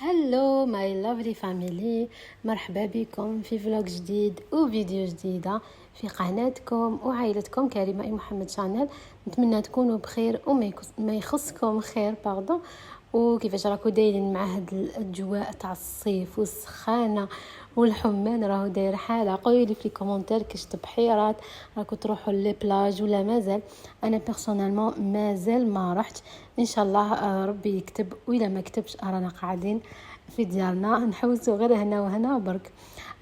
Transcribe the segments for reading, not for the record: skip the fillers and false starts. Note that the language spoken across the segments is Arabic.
هلو ماي لافلي فاميلي، مرحبا بكم في فلوق جديد وفيديو جديده في قناتكم وعائلتكم كريمه اي محمد شانيل. نتمنى تكونوا بخير وما يخصكم خير وكيفاش راكو دايرين مع هاد الاجواء تاع الصيف والسخانه والحمان. راهو داير حاله. قولوا لي في الكومنتير كاش بحيرات راكو تروحوا لي بلاج ولا مازال. انا بيرسونيلمون مازال ما رحت، ان شاء الله ربي يكتب، واذا ما كتبش رانا قاعدين في ديارنا نحوسوا غير هنا وهنا برك.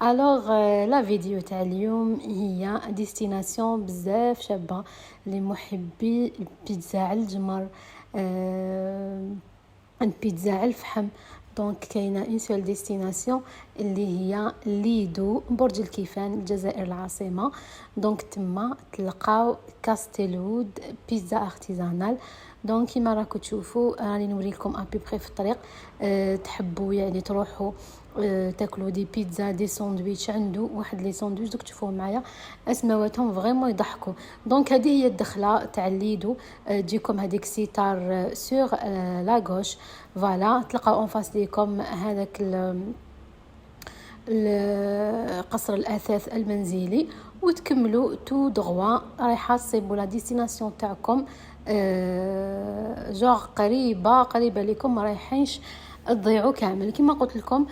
الوغ لا فيديو تاع اليوم هي ديستيناسيون بزاف شابه لمحبي البيتزا على الجمر، البيتزا على الفحم. دونك كاينه اون سول ديستيناسيون اللي هي ليدو برج الكيفان الجزائر العاصمه. دونك تما تلقاو كاستيلود بيتزا ارتيزانال. دونك كيما راكم تشوفوا راني نوريكم ابي بخي في الطريق. تحبوا يعني تروحوا تاكلوا دي بيتزا دي ساندويتش، عنده واحد لي ساندويتش دوك تشوفوهم معايا اسماواتهم فريمون يضحكوا. دونك هذه هي الدخله تاع ليدو. تجيكم هذيك سيتار سور لا غوش، فوالا تلقاو اون فاس ليكم هذاك قصر الاثاث المنزلي، وتكملوا تو دغوا رايحه تصيبوا لا ديستيناسيون تاعكم. جوغ قريبه لكم، ما رايحينش تضيعوا كامل. كما قلت لكم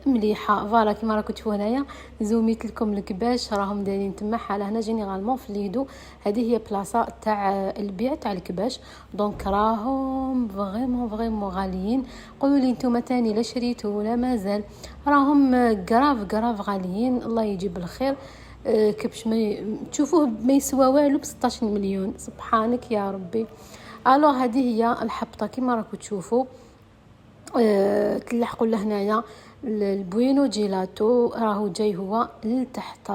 مليحه فوالا. كما راكم تشوفوا هنايا زوميت لكم الكباش راهم دايرين تما حاله. هنا جينيرالمون في ليدو هذه هي بلاصه تاع البيع تاع الكباش. دونك راهم فريمون غاليين. قولوا لي نتوما تاني لا شريتوا ولا مازال. راهم غراف غاليين. الله يجيب الخير. كبش ما تشوفوه ما يسوى والو ب 16 مليون، سبحانك يا ربي. الو هذه هي الحبطه كما راكم تشوفوا. تلحقوا لهنايا البوينو جيلاتو راهو جاي هو لتحت.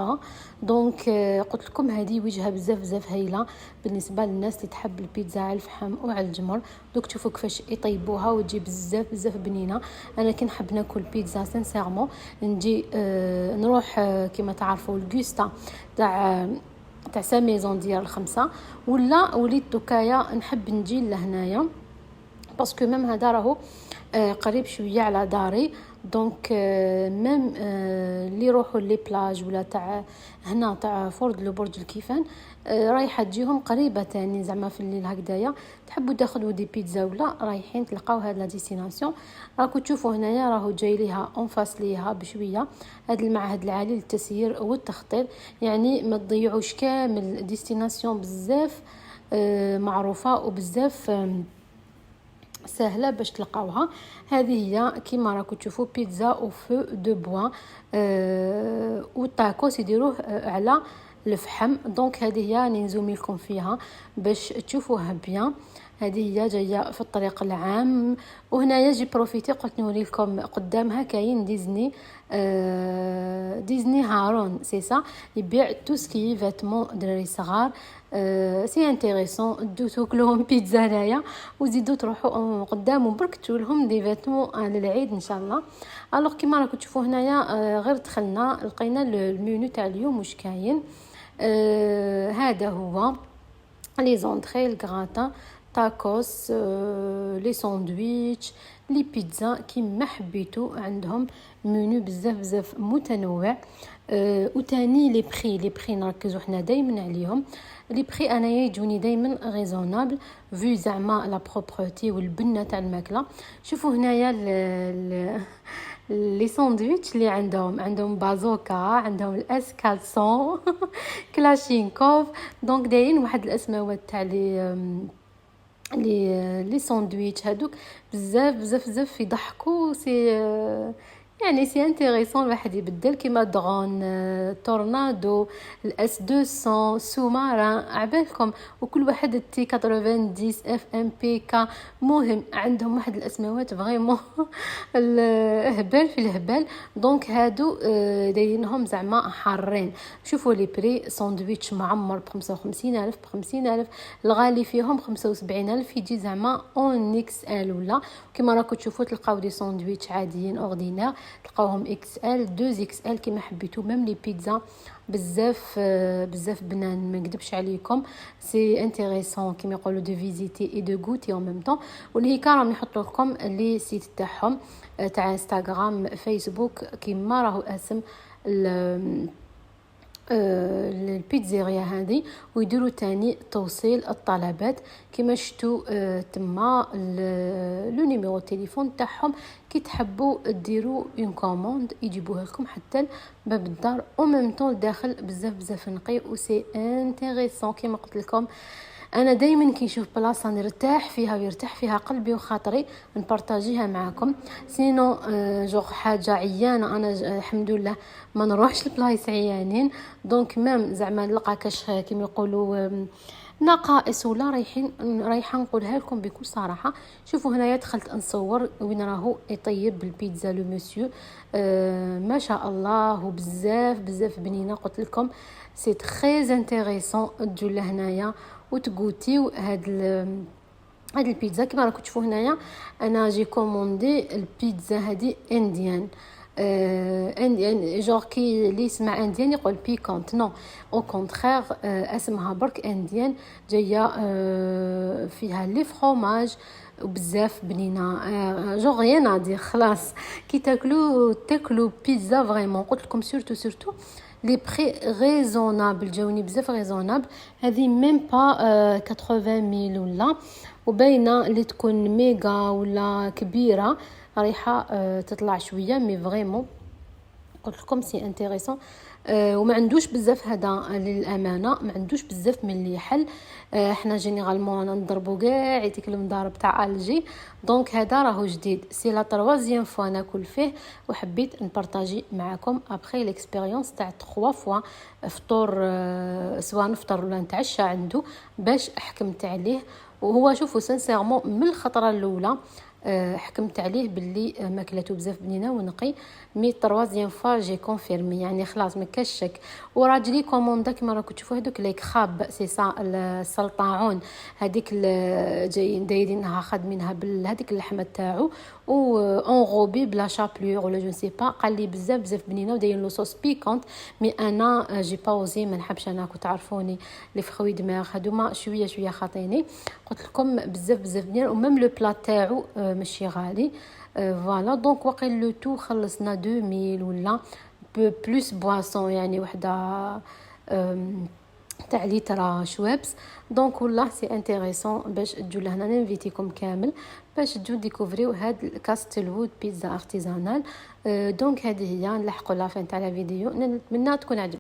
دونك قلت لكم هذه وجهه بزاف هايله بالنسبه للناس اللي تحب البيتزا على الفحم وعلى الجمر. دوك تشوفوا كيفاش يطيبوها وتجي بزاف بنينه. انا كي نحب ناكل بيتزا سانسيرمون نجي نروح كما تعرفوا الغوستا تاع سا ميزون ديال الخمسه، ولا وليت دوكايا نحب نجي لهنايا باسكو ميم هذا راهو قريب شويه على داري. دونك ميم اللي يروحوا لي بلاج ولا تاع هنا تاع فورد لو برج الكيفان رايحه تجيهم قريبه تاني زعما في الليل هكذايا. تحبوا تاخذوا دي بيتزا ولا رايحين تلقاو هاد لا ديستيناسيون. راكم تشوفوا هنايا راهو جاي ليها اون فاس ليها بشويه هاد المعهد العالي للتسيير والتخطيط. يعني ما تضيعوش كامل ديستيناسيون بزاف معروفه وبزاف سهله باش تلقاوها. هذه هي كيما راكم تشوفوا بيتزا او فو دو بوا والتاكوس يديروه على الفحم. دونك هذه هي نزومي لكم فيها باش تشوفوها بيان. هذه هي جايه في الطريق العام. وهنا يجي بروفيتي قلت نوري لكم قدامها كاين ديزني ديزني هارون سي سا يبيع تو سكي فيتمون دراري صغار. سي انتريسون دو تاكلوهم بيتزا هنايا وزيدوا تروحوا قدامهم برك تولهم دي فيتمون للعيد ان شاء الله. الوغ كيما راكم تشوفوا هنايا غير دخلنا لقينا المنيو تاع اليوم واش كاين. هذا هو لي زونطري الكراتا تاكوس لي ساندويتش لي بيتزا كيما حبيتو. عندهم منيو بزاف متنوع. وتاني لي بري نركزوا حنا دائما عليهم. لي بري انا يجوني دائما ريزونابل فيو زعما لا بروبرتي والبنه تاع الماكله. شوفوا هنايا لي ساندويتش اللي عندهم بازوكا، عندهم الاسكالسون كلاشينكوف. دونك دايرين واحد الاسماوات تاع لي ساندويتش هذوك بزاف يضحكوا. سي يعني سي انتريسون الواحد يبدل كيما درون تورنادو الاس 200 سوماران عبالكم. وكل واحد تي 90 اف ام بي كا. مهم عندهم واحد الاسماوات فريمون الهبال في الهبال. دونك هادو دايرينهم زعما حارين. شوفوا لي بري ساندويتش معمر ب 55,000 ب 50,000. الغالي فيهم 75,000 يجي زعما اون اكس ال. ولا كما راكم تشوفوا تلقاو دي ساندويتش عاديين اوردينير تلقاوهم اكس ال 2 اكس ال كيما حبيتو. ميم لي بيتزا بزاف بزاف بنان، ما نكذبش عليكم. سي انتريسون كيما يقولوا دو فيزيتي اي دو غوتي اون ميم طون. ولهيكا راهم نحط لكم لي سيت تاعهم تاع انستغرام فيسبوك كيما راهو اسم البيتزيريا هذه، ويديروا تاني توصيل الطلبات كما شفتوا تما لو نيميرو تليفون تاعهم كي تحبوا ديروا اون كوموند يجيبوها لكم حتى باب الدار. او ميم طون داخل بزاف نقي و سي انتريسون كيما قلت لكم. انا دائما كي نشوف بلاصه نرتاح فيها ويرتاح فيها قلبي وخاطري نبارطاجيها معكم. سينو جوغ حاجه عيانه انا الحمد لله ما نروحش لبلايص عيانين. دونك مام زعما نلقى كاش كيما يقولوا نقائص ولا رايحه نقولها لكم بكل صراحه. شوفوا هنايا دخلت نصور وين راهو يطيب البيتزا لو مسيو ما شاء الله بزاف بنينه. قلت لكم سي تري انتريسون تجوا لهنايا وتغوتيو هاد البيتزا. كما راكم تشوفوا هنايا انا جي كوموندي البيتزا هذه انديان انديان جور كي اللي يسمع انديان يقول بيكونت، نو او كونترير اسمها برك انديان، جايه فيها لي فروماج وبزاف بنينه جو غيان ادير. خلاص كي تاكلوا بيتزا فريمون. قلت لكم سورتو لي بري ريزونابل جاوني بزاف ريزونابل. هذه ميم با 80000 ولا وباينه اللي تكون ميغا ولا كبيره ريحه تطلع شويه مي فريمون قلت لكم سي انتريسون. وما عندوش بزاف هذا للامانه، ما عندوش بزاف من اللي يحل. احنا جينيرالمون نضربوا كاع ديك المضارب تاع الجي. دونك هذا راهو جديد، سي لا تروازيام فوا ناكل فيه وحبيت نبارطاجي معكم ابري ليكسبيريونس تاع 3 فوا فطور سواء نفطر ولا نتعشى عنده باش حكمت عليه. وهو شوفوا سانسيرمون من الخطره الاولى حكمت عليه باللي ماكلته بزاف بنينه ونقي. مي تروازيام فوا جي كونفيرمي يعني خلاص ما كاش شك. وراجلي كوموندا كما راكم تشوفوا هذوك لي كراب سي سا السلطعون هذيك جايين دايرينها خادمينها بهذيك اللحمه تاعو و اونغوبي بلا شابلور ولا جو سي با. قال لي بزاف بنينه ودايرين لو صوص بيكونت. مي انا جي باوزي ما نحبش انا كنت تعرفوني لي فخوي دماغ هذوما شويه خاطيني. قلت لكم بزاف بنين. وميم لو بلا تاعو ماشي غالي فوالا. دونك واقيل لو تو خلصنا 2000 ولا بلوس بواسون يعني وحده تاع ليترا شوابس. دونك والله سي انتريسون باش تجوا لهنا. ننفيتيكم كامل باش تجوا ديكوفريو هاد الكاستلوود بيتزا ارتيزانال. دونك هذه هي نلحقوا لافين تاع الفيديو. نتمنى تكون عجبتكم.